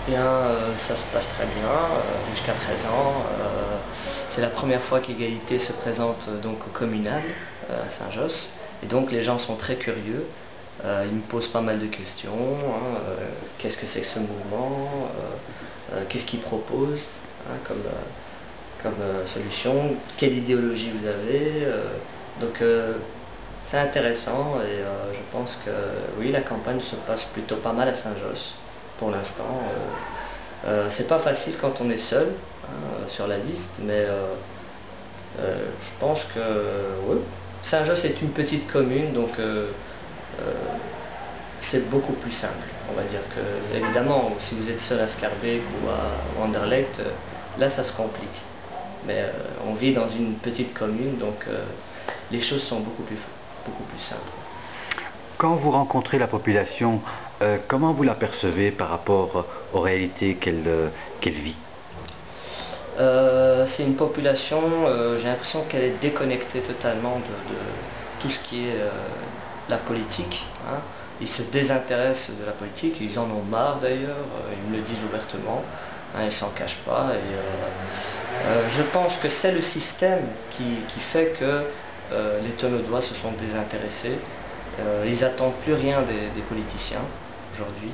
Bien, ça se passe très bien jusqu'à présent. C'est la première fois qu'Égalité se présente donc au communal à Saint-Josse, et donc les gens sont très curieux. Ils me posent pas mal de questions. Qu'est-ce que c'est que ce mouvement, qu'est-ce qu'ils proposent comme solution, quelle idéologie vous avez. Donc c'est intéressant, et je pense que oui, la campagne se passe plutôt pas mal à Saint-Josse pour l'instant. C'est pas facile quand on est seul sur la liste, mais je pense que oui. Saint-Josse est une petite commune, donc c'est beaucoup plus simple. On va dire que, évidemment, si vous êtes seul à Schaerbeek ou à Anderlecht, là ça se complique. Mais on vit dans une petite commune, donc les choses sont beaucoup plus simples. Quand vous rencontrez la population, comment vous l'apercevez par rapport aux réalités qu'elle vit? C'est une population, j'ai l'impression qu'elle est déconnectée totalement de tout ce qui est la politique. Ils se désintéressent de la politique, ils en ont marre d'ailleurs, ils me le disent ouvertement, ils s'en cachent pas. Et je pense que c'est le système qui fait que les Tonnaudois se sont désintéressés. Ils n'attendent plus rien des politiciens aujourd'hui.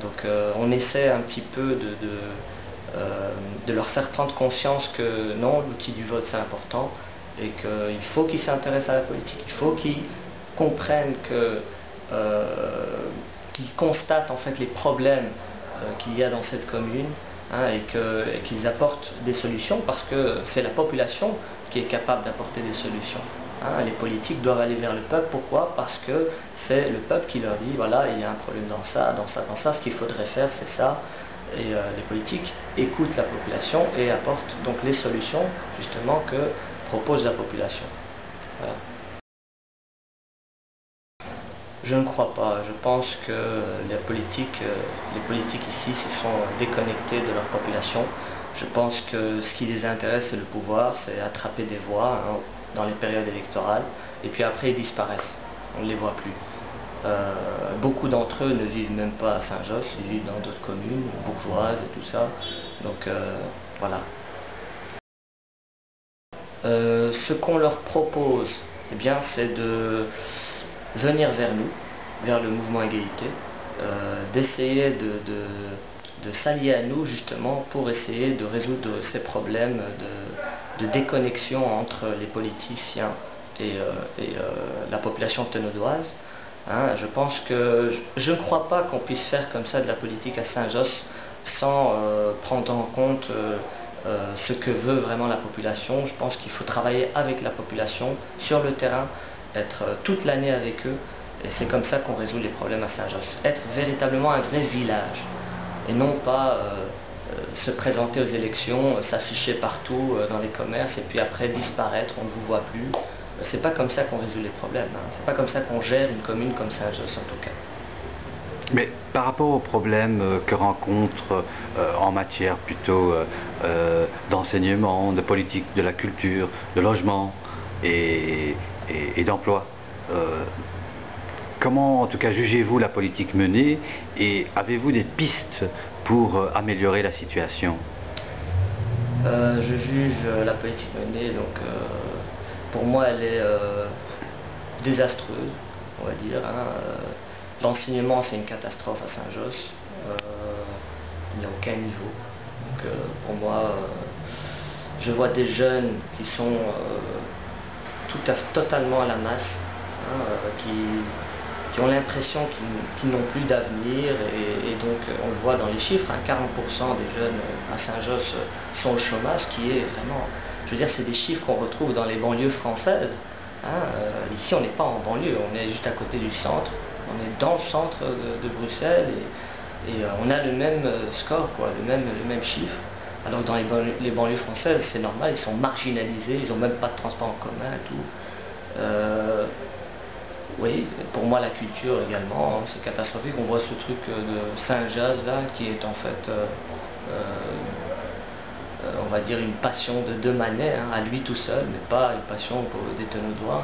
Donc on essaie un petit peu de leur faire prendre conscience que non, l'outil du vote c'est important, et qu'il faut qu'ils s'intéressent à la politique. Il faut qu'ils comprennent qu'ils constatent en fait les problèmes qu'il y a dans cette commune, et qu'ils apportent des solutions, parce que c'est la population qui est capable d'apporter des solutions. Les politiques doivent aller vers le peuple. Pourquoi? Parce que c'est le peuple qui leur dit voilà, il y a un problème dans ça, dans ça, dans ça, ce qu'il faudrait faire c'est ça. Et les politiques écoutent la population et apportent donc les solutions justement que propose la population. Voilà. Je ne crois pas. Je pense que les politiques ici se sont déconnectés de leur population. Je pense que ce qui les intéresse, c'est le pouvoir, c'est attraper des voix dans les périodes électorales, et puis après ils disparaissent. On ne les voit plus. Beaucoup d'entre eux ne vivent même pas à Saint-Josse, ils vivent dans d'autres communes, bourgeoises et tout ça. Donc voilà. Ce qu'on leur propose, eh bien, c'est de venir vers nous, vers le mouvement Égalité, d'essayer de s'allier à nous justement pour essayer de résoudre ces problèmes de déconnexion entre les politiciens et la population tonnaudoise. Je pense que je ne crois pas qu'on puisse faire comme ça de la politique à Saint-Josse sans prendre en compte ce que veut vraiment la population. Je pense qu'il faut travailler avec la population sur le terrain, être toute l'année avec eux, et c'est comme ça qu'on résout les problèmes à Saint-Josse. Être véritablement un vrai village, et non pas se présenter aux élections, s'afficher partout dans les commerces, et puis après disparaître, on ne vous voit plus. C'est pas comme ça qu'on résout les problèmes, c'est pas comme ça qu'on gère une commune comme Saint-Josse en tout cas. Mais par rapport aux problèmes que rencontrent en matière plutôt d'enseignement, de politique, de la culture, de logement et d'emploi, comment en tout cas jugez-vous la politique menée, et avez-vous des pistes pour améliorer la situation? Je juge la politique menée, donc pour moi elle est désastreuse, on va dire. L'enseignement c'est une catastrophe à Saint-Josse, il n'y a aucun niveau. Donc pour moi, je vois des jeunes qui sont totalement à la masse, qui ont l'impression qu'ils n'ont plus d'avenir, et donc on le voit dans les chiffres, 40% des jeunes à Saint-Josse sont au chômage, qui est vraiment, je veux dire, c'est des chiffres qu'on retrouve dans les banlieues françaises. Ici on n'est pas en banlieue, on est juste à côté du centre, on est dans le centre de Bruxelles, et on a le même score, le même chiffre. Alors que dans les banlieues françaises, c'est normal, ils sont marginalisés, ils n'ont même pas de transport en commun et tout. Oui, pour moi la culture également, c'est catastrophique. On voit ce truc de Saint-Jaz là, qui est en fait, on va dire, une passion de Manet, à lui tout seul, mais pas une passion pour des Tonnaudois.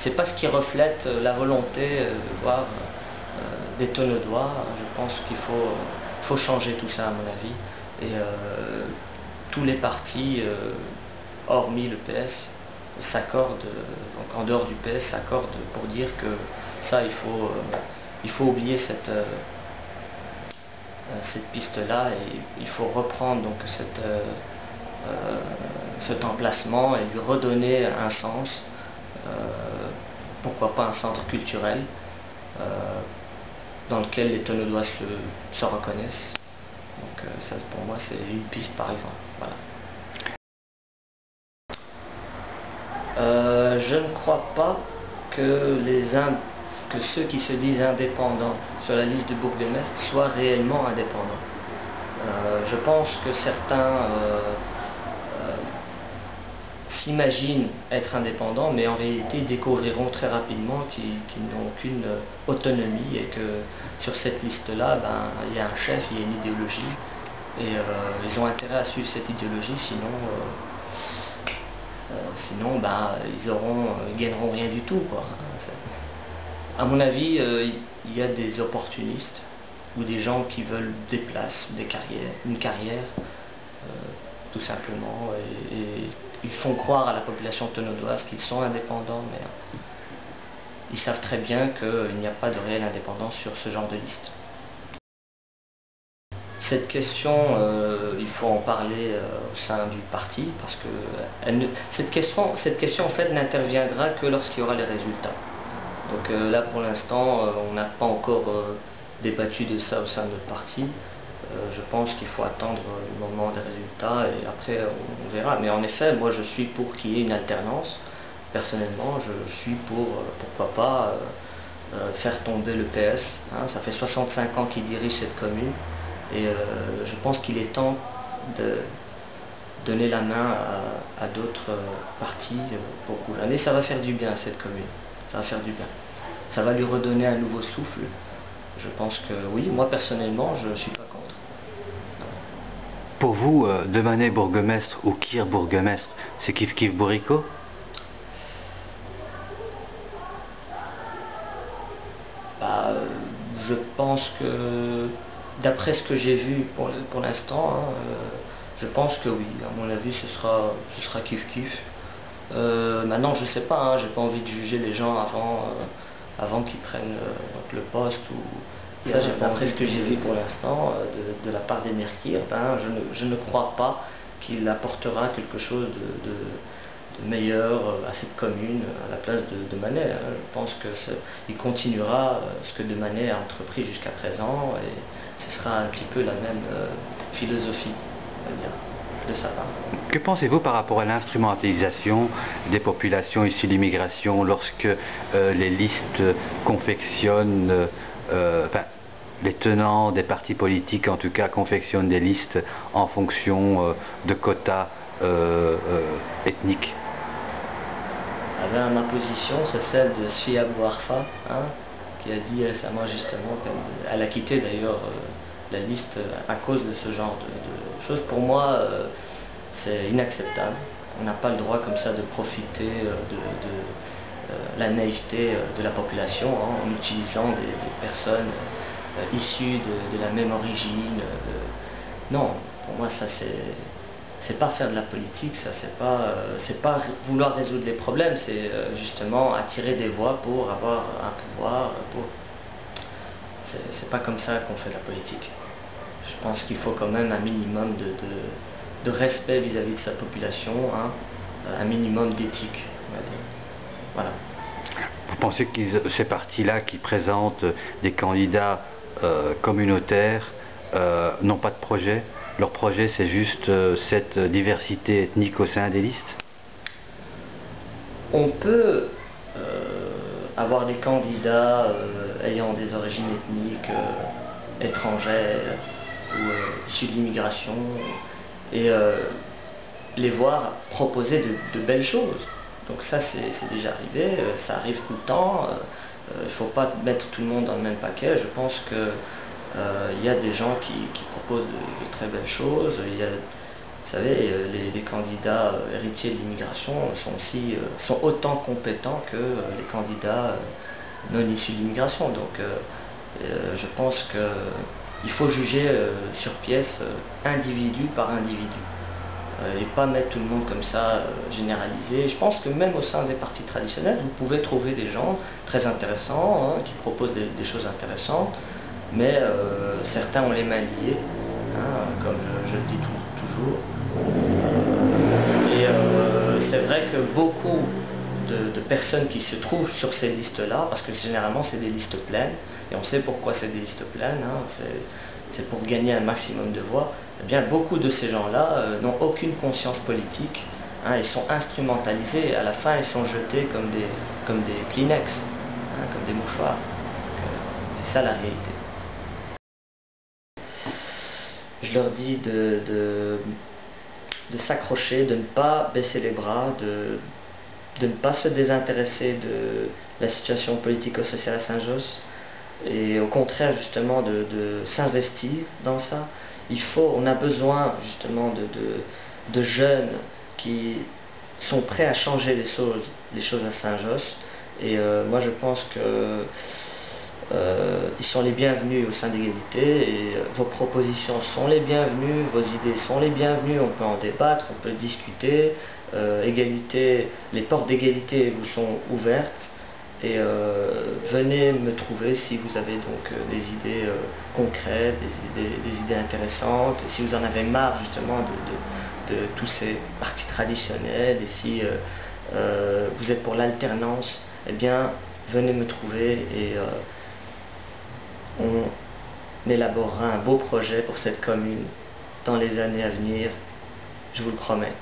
C'est pas ce qui reflète la volonté de voir des Tonnaudois. Je pense qu'il faut faut changer tout ça à mon avis. Et tous les partis, hormis le PS, s'accordent, donc en dehors du PS, s'accordent pour dire que ça, il faut oublier cette piste-là et il faut reprendre donc cet emplacement et lui redonner un sens, pourquoi pas un centre culturel dans lequel les Tonnaudois se reconnaissent. Donc ça pour moi c'est une piste par exemple. Voilà. Je ne crois pas que ceux qui se disent indépendants sur la liste de bourgmestre soient réellement indépendants. Je pense que certains s'imaginent être indépendants, mais en réalité ils découvriront très rapidement qu'ils n'ont aucune autonomie et que sur cette liste-là, il y a un chef, il y a une idéologie et ils ont intérêt à suivre cette idéologie, sinon ils gagneront rien du tout, quoi. À mon avis, il y a des opportunistes ou des gens qui veulent des places, une carrière, tout simplement, et ils font croire à la population tonnaudoise qu'ils sont indépendants, mais ils savent très bien qu'il n'y a pas de réelle indépendance sur ce genre de liste. Cette question, il faut en parler au sein du parti, parce que cette question en fait n'interviendra que lorsqu'il y aura les résultats. Donc là pour l'instant on n'a pas encore débattu de ça au sein de notre parti. Je pense qu'il faut attendre le moment des résultats et après on verra. Mais en effet, moi je suis pour qu'il y ait une alternance. Personnellement, je suis pour, pourquoi pas, faire tomber le PS. Hein. Ça fait 65 ans qu'il dirige cette commune et je pense qu'il est temps de donner la main à d'autres partis pour gouverner. Ça va faire du bien à cette commune. Ça va faire du bien. Ça va lui redonner un nouveau souffle. Je pense que oui, moi personnellement, je ne suis pas contre. Pour vous, Demanet bourgmestre ou Kir bourgmestre, c'est kiff bourricot? Je pense que, d'après ce que j'ai vu pour l'instant, je pense que oui. À mon avis, ce sera kiff. Maintenant, je sais pas, j'ai pas envie de juger les gens avant qu'ils prennent donc le poste ou ça. D'après ce que j'ai vu pour l'instant de la part d'Emir Kir, je ne crois pas qu'il apportera quelque chose de meilleur à cette commune à la place de Demanet. Je pense qu'il continuera ce que Demanet a entrepris jusqu'à présent et ce sera un petit peu la même philosophie, on va dire, de sa part. Que pensez-vous par rapport à l'instrumentalisation des populations issues de l'immigration lorsque les listes confectionnent, les tenants des partis politiques en tout cas confectionnent des listes en fonction de quotas ethniques? Ma position, c'est celle de Sfia Bouarfa, qui a dit récemment justement qu'elle a quitté d'ailleurs la liste à cause de ce genre de choses. Pour moi, c'est inacceptable. On n'a pas le droit comme ça de profiter de la naïveté de la population en utilisant des personnes issues de la même origine. Non, pour moi ça c'est pas faire de la politique, ça c'est pas vouloir résoudre les problèmes, c'est justement attirer des voix pour avoir un pouvoir. C'est pas comme ça qu'on fait de la politique. Je pense qu'il faut quand même un minimum de respect vis-à-vis de sa population, un minimum d'éthique. Voilà. Vous pensez que ces partis-là qui présentent des candidats communautaires n'ont pas de projet? Leur projet, c'est juste cette diversité ethnique au sein des listes? On peut avoir des candidats ayant des origines ethniques étrangères ou issus de l'immigration et les voir proposer de belles choses. Donc ça c'est déjà arrivé, ça arrive tout le temps, il ne faut pas mettre tout le monde dans le même paquet. Je pense que il y a des gens qui proposent de très belles choses. Il y a, vous savez, les candidats héritiers de l'immigration sont autant compétents que les candidats non issus de l'immigration. Donc je pense que il faut juger sur pièce, individu par individu. Et pas mettre tout le monde comme ça, généralisé. Je pense que même au sein des partis traditionnels, vous pouvez trouver des gens très intéressants, hein, qui proposent des choses intéressantes, mais certains ont les mains liées, hein, comme je le dis toujours. C'est vrai que beaucoup de personnes qui se trouvent sur ces listes-là, parce que généralement c'est des listes pleines, et on sait pourquoi c'est des listes pleines, hein, c'est pour gagner un maximum de voix. Eh bien, beaucoup de ces gens-là n'ont aucune conscience politique, hein, ils sont instrumentalisés, à la fin ils sont jetés comme des Kleenex, hein, comme des mouchoirs. C'est ça la réalité. Je leur dis de s'accrocher, de ne pas baisser les bras, de ne pas se désintéresser de la situation politico-sociale à Saint-Josse, et au contraire justement de s'investir dans ça. On a besoin justement de jeunes qui sont prêts à changer les choses à Saint-Josse, et moi je pense que ils sont les bienvenus au sein d'Égalité, et vos propositions sont les bienvenues, vos idées sont les bienvenues, on peut en débattre, on peut discuter. Égalité, les portes d'Égalité vous sont ouvertes, et venez me trouver si vous avez donc des idées concrètes, des idées intéressantes, et si vous en avez marre justement de tous ces partis traditionnels, et si vous êtes pour l'alternance, eh bien venez me trouver, et on élaborera un beau projet pour cette commune dans les années à venir, je vous le promets.